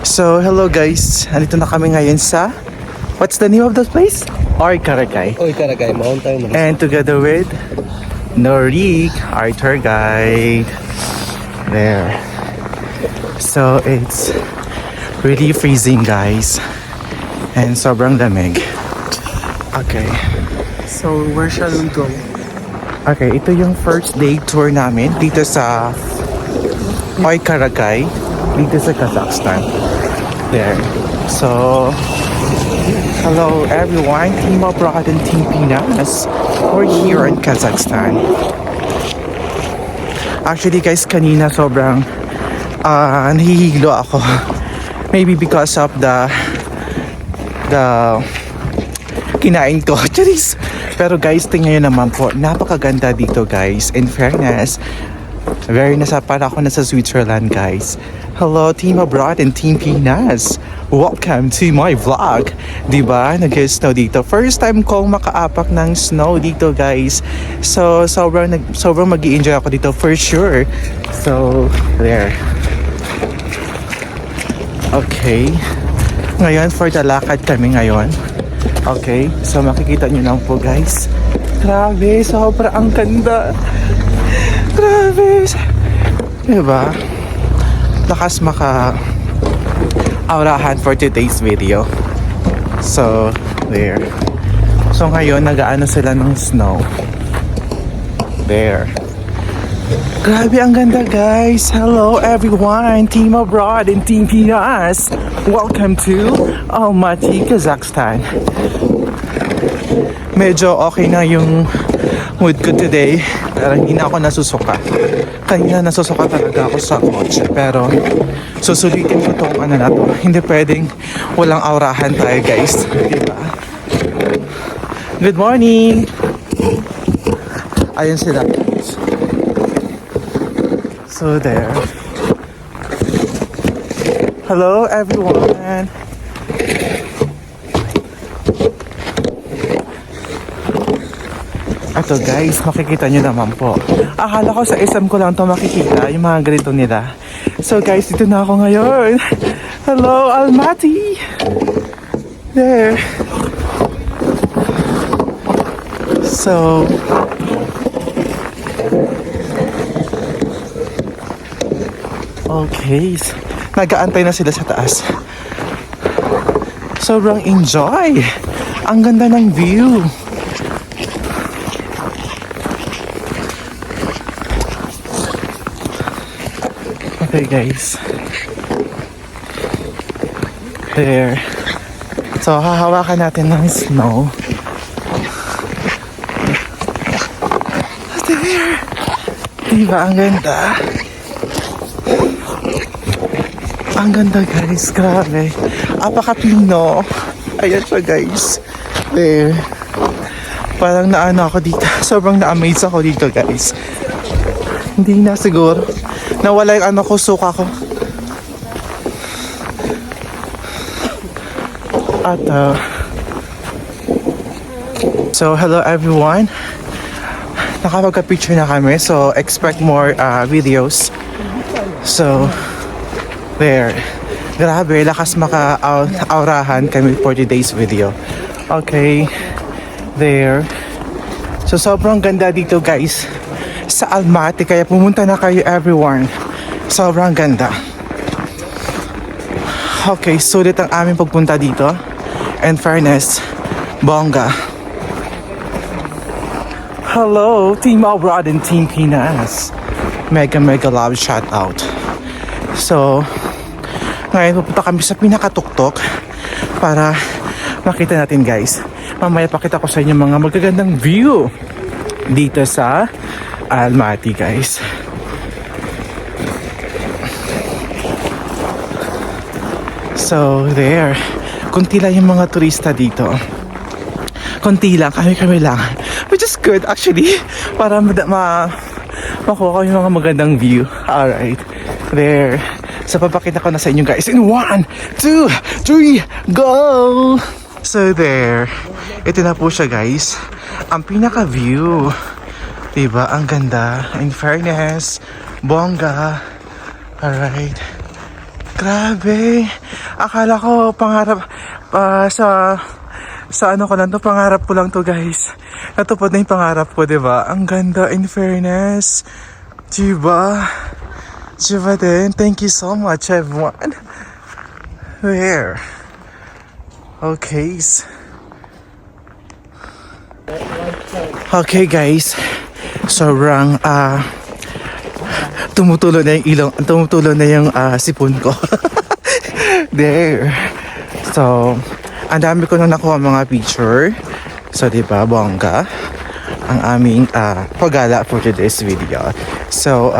So, hello guys. Andito na kami ngayon sa... What's the name of the place? Karagay. Karagay, Mountain. And together with Norik, our tour guide. There. So, it's really freezing guys. And sobrang lamig. Okay. So, where shall we go? Okay, ito yung first day tour namin dito sa Karagay, dito sa Kazakhstan. There. So, hello everyone, Team Abroad and Team Pinas. We're here in Kazakhstan. Actually guys, kanina sobrang nahihilo ako. Maybe because of the kinain ko. Charis! Pero guys, tingnan nyo naman po, napakaganda dito guys. In fairness, very nasa para ako nasa Switzerland guys. Hello Team Abroad and Team Pinas. Welcome to my vlog. Diba? Nag-snow dito. First time kong makaapak ng snow dito guys. So sobrang mag-i-enjoy ako dito for sure. So there. Okay. Ngayon for the lakad kami ngayon. Okay, so makikita nyo lang po guys. Grabe, sobra ang ganda. Grabe. Diba? Lakas maka-aurahan for today's video. So, there. So ngayon, nag-aano sila ng snow. There. Grabe, ang ganda guys. Hello everyone, Team Abroad and Team Pinas. Welcome to Almaty, Kazakhstan. Medyo okay na yung mood ko today. Pero hindi na ako nasusuka. Kanina nasusuka talaga ako sa kotse. Pero susulitin ko itong ano na to. Hindi pwedeng walang aurahan tayo guys. Diba? Good morning! Ayun sila. So there. Hello everyone. Ito guys, makikita nyo naman po. Akala ko sa SM ko lang to makikita, yung mga ganito nila. So guys, dito na ako ngayon. Hello Almaty. There. So okay, nag-aantay na sila sa taas. Sobrang enjoy. Ang ganda ng view. Okay guys. There. So hahawakan natin ng snow. There. Diba ang ganda? Ang ganda guys, grabe. Apaka-Pino. Ayan siya guys. There. Parang naano ako dito. Sobrang na-amaze ako dito guys. Hindi na siguro. Nawala yung ano ko, suka ko. At so hello everyone. Nakapagka-picture na kami. So expect more videos. So there. Grabe, lakas maka-aurahan kami for today's video. Okay. There. So sobrang ganda dito guys sa Almaty, kaya pumunta na kayo everyone. Sobrang ganda. Okay, sulit ang aming pagpunta dito. And fairness, bongga. Hello, Team Abroad and Team Pinas. Mega love shout out. So ngayon pupunta kami sa pinakatuktok para makita natin guys. Mamaya pakita ko sa inyo mga magagandang view dito sa Almaty guys. So there. Kunti lang yung mga turista dito. Kunti lang, kami lang. Which is good actually. Para makuha ko yung mga magandang view. Alright. There. So papakita ko na sa inyo guys in 1, 2, 3, go! So there. Ito na po siya guys. Ang pinaka view. Diba? Ang ganda. In fairness, bongga. Alright. Grabe. Akala ko pangarap sa ano ko lang to, pangarap ko lang to guys. Natupad na yung pangarap ko, diba? Ang ganda, in fairness. Diba? Diba din? Thank you so much, everyone. There. Okay. Okay guys. Sobrang tumutulo na yung ilong, tumutulo na yung sipon ko. There. So, ang dami ko nung nakuha mga picture. So, diba, bongga ang aming paggala for today's video. So,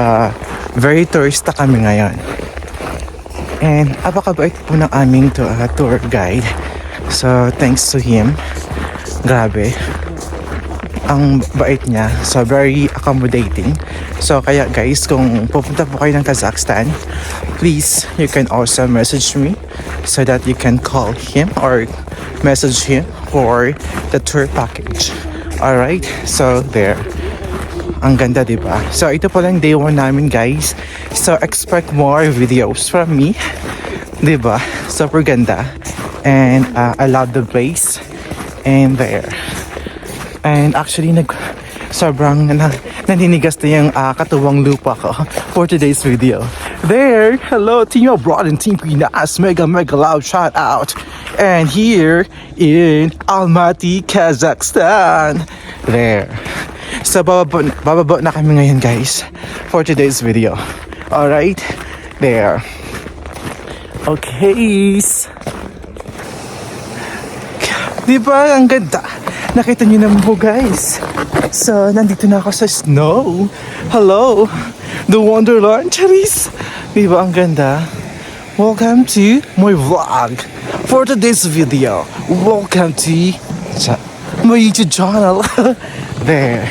very tourista kami ngayon. And, apakabait po ng aming tour guide. So, thanks to him. Grabe. Ang bait niya. So, very accommodating. So, kaya guys, kung pupunta po kayo ng Kazakhstan, please, you can also message me so that you can call him or message him for the tour package. Alright? So, there. Ang ganda, diba? So, ito po lang day 1 namin, guys. So, expect more videos from me. Diba? Super ganda. And, I love the place. And there. And actually, sobrang naninigas na yung katuwang lupa ko for today's video. There, hello Team Abroad and Team Pinas, mega loud shout out. And here in Almaty, Kazakhstan. There. So bababa na kami ngayon guys for today's video. Alright, there. Okay. Diba, ang ganda. Nakita niyo naman po guys. So, nandito na ako sa snow. Hello, the Wonderland, Charis. Diba, ang ganda. Welcome to my vlog for today's video. Welcome to my YouTube channel. There.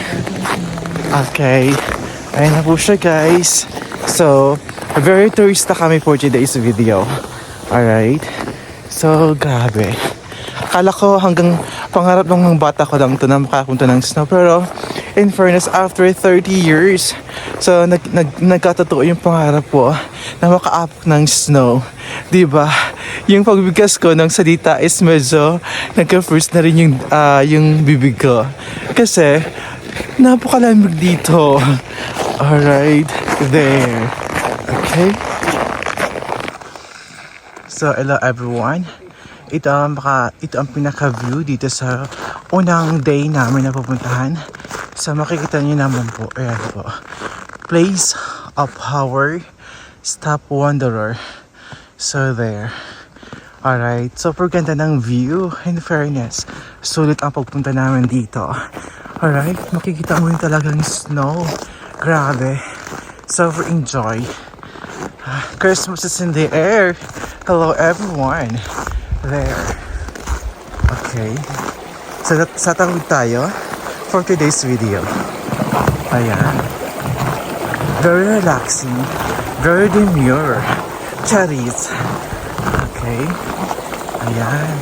Okay. Ayan na po siya guys. So, very tourista kami for today's video. Alright. So, grabe. Akala ko hanggang pangarap ng bata ko lang to na makapunta ng snow. Pero, in fairness, after 30 years, so nagkatotoo yung pangarap ko na makaapok ng snow. Diba? Yung pagbigas ko ng salita is medyo nagka-first na rin yung bibig ko. Kasi, napakalamig dito. Alright, there. Okay? So, hello everyone. Ito ang pinaka-view dito sa unang day namin na pupuntahan. So makikita niyo naman po, ayan po. Place of Power, Stop Wanderer. So there. Alright, super ganda ng view. In fairness, sulit ang pagpunta namin dito. Alright, makikita mo yung talagang snow. Grabe. Super enjoy. Christmas is in the air. Hello everyone. There. Okay. So, tatawid tayo for today's video. Ayan. Very relaxing. Very demure. Charis. Okay. Ayan.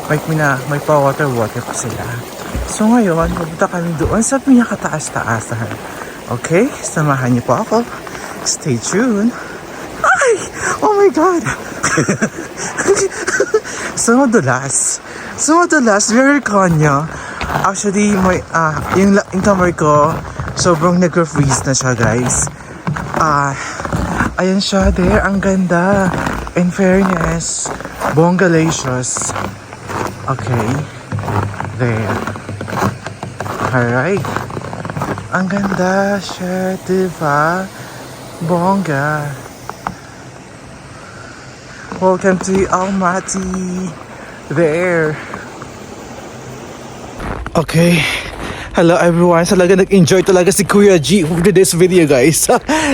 May pa-water pa sila. So, ngayon, pupunta kami doon sa pinakataas-taasan. Okay? Samahan niyo po ako. Stay tuned. Ay! Oh my God! So madulas, very kanya. Actually, yung kamay ko, sobrang nag-freeze na siya, guys. Ayan siya, there, ang ganda. In fairness, bonggalicious. Okay, there. Alright. Ang ganda siya, diba? Bongga. Welcome to Almaty. There. Okay. Hello everyone. Talaga nag-enjoy talaga si Kuya G for today's video guys.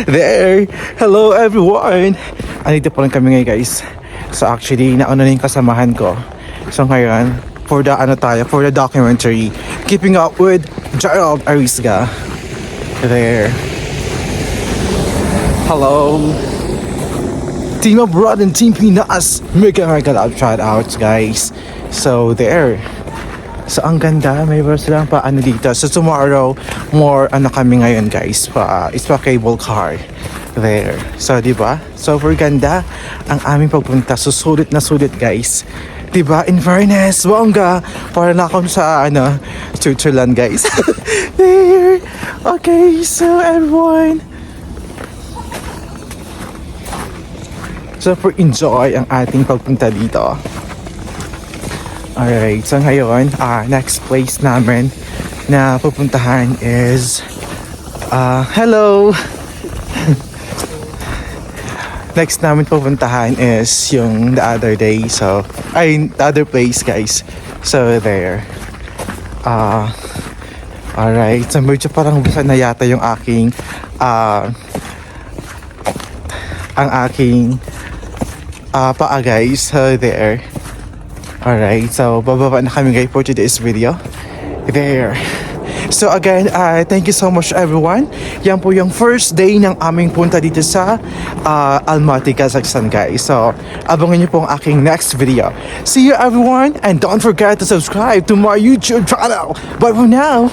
There. Hello everyone. Andito po lang kami ngayon guys. So actually, nauna na yung kasamahan ko. So ngayon, for the documentary, Keeping Up with Gerald Arisga. There. Hello. Team Abroad and Team Pinas, mega loud shout outs guys. So there. So ang ganda, may silang pa dito. So tomorrow, more kami ngayon guys. It's pa cable car. There. So, di ba? Super ganda ang aming pagpunta. So, sulit na sulit, guys. Di ba? In fairness, bongga. Para na ako sa, Switzerland, guys. There. Okay, so everyone. Super enjoy ang ating pagpunta dito. Alright, so ngayon, next place namin na pupuntahan is, hello! Next namin pupuntahan is yung the other day. So, the other place, guys. So, there. Alright. So, medyo parang busan na yata yung aking, ang aking, paa, guys. So, there. Alright. So, bababa na kami, guys, for today's video. There. So again, thank you so much everyone. Yan po yung first day ng aming punta dito sa Almaty, Kazakhstan, guys. So, abangan niyo po ang aking next video. See you everyone, and don't forget to subscribe to my YouTube channel. Bye for now!